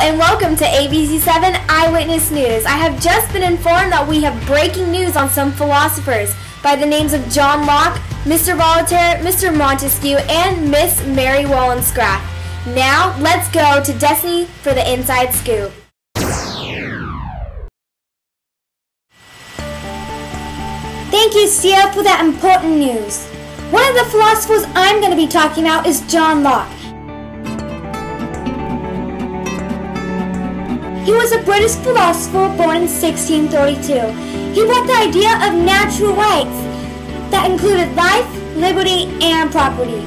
and welcome to ABC7 Eyewitness News. I have just been informed that we have breaking news on some philosophers by the names of John Locke, Mr. Voltaire, Mr. Montesquieu, and Miss Mary Wollstonecraft. Now, let's go to Destiny for the inside scoop. Thank you, Sia, for that important news. One of the philosophers I'm going to be talking about is John Locke. He was a British philosopher born in 1632. He brought the idea of natural rights that included life, liberty, and property.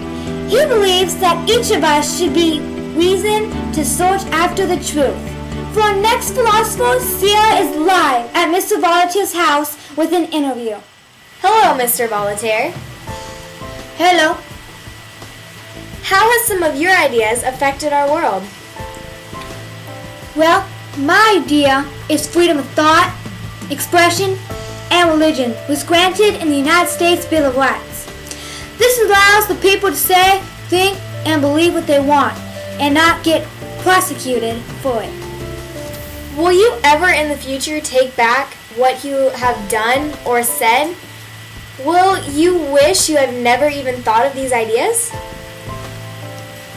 He believes that each of us should be reasoned to search after the truth. For our next philosopher, Sia is live at Mr. Voltaire's house with an interview. Hello, Mr. Voltaire. Hello. How has some of your ideas affected our world? Well, my idea is freedom of thought, expression, and religion was granted in the United States Bill of Rights. This allows the people to say, think, and believe what they want, and not get prosecuted for it. Will you ever in the future take back what you have done or said? Will you wish you had never even thought of these ideas?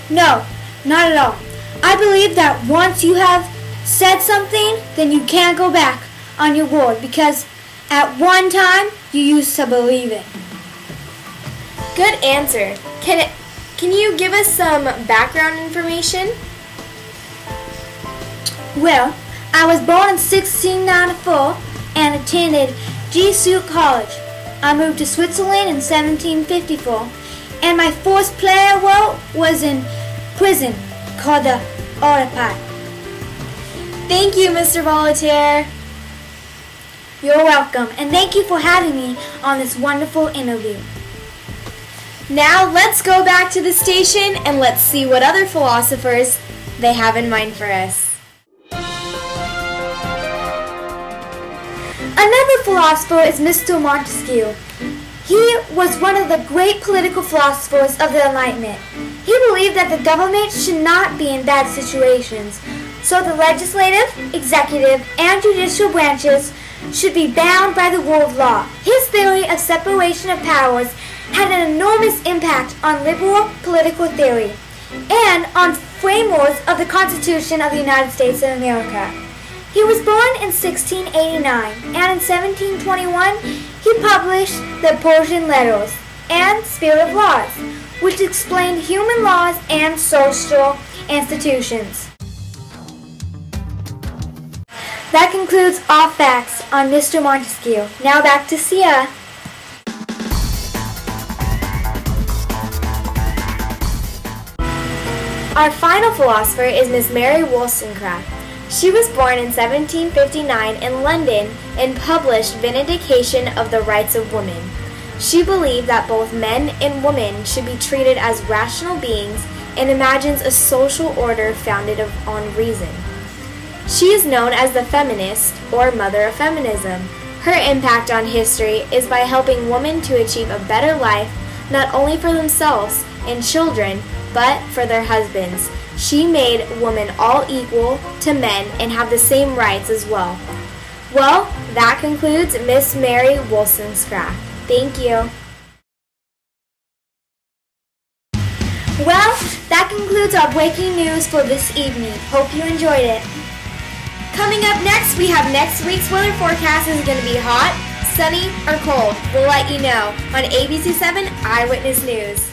No, not at all. I believe that once you have said something, then you can't go back on your word because at one time you used to believe it. Good answer. Can you give us some background information? Well, I was born in 1694 and attended Jesuit College. I moved to Switzerland in 1754, and my first play I wrote was in prison called the Oedipus. Thank you, Mr. Voltaire. You're welcome, and thank you for having me on this wonderful interview. Now let's go back to the station and let's see what other philosophers they have in mind for us. Another philosopher is Mr. Montesquieu. He was one of the great political philosophers of the Enlightenment. He believed that the government should not be in bad situations, so the legislative, executive, and judicial branches should be bound by the rule of law. His theory of separation of powers had an enormous impact on liberal political theory and on frameworks of the Constitution of the United States of America. He was born in 1689, and in 1721 he published the Persian Letters and Spirit of Laws, which explained human laws and social institutions. That concludes all facts on Mr. Montesquieu. Now back to Sia. Our final philosopher is Miss Mary Wollstonecraft. She was born in 1759 in London and published Vindication of the Rights of Women. She believed that both men and women should be treated as rational beings and imagines a social order founded on reason. She is known as the feminist or mother of feminism. Her impact on history is by helping women to achieve a better life not only for themselves and children, but for their husbands. She made women all equal to men and have the same rights as well. Well, that concludes Miss Mary Wollstonecraft. Thank you. Well, that concludes our breaking news for this evening. Hope you enjoyed it. Coming up next, we have next week's weather forecast. Is it going to be hot, sunny, or cold? We'll let you know on ABC7 Eyewitness News.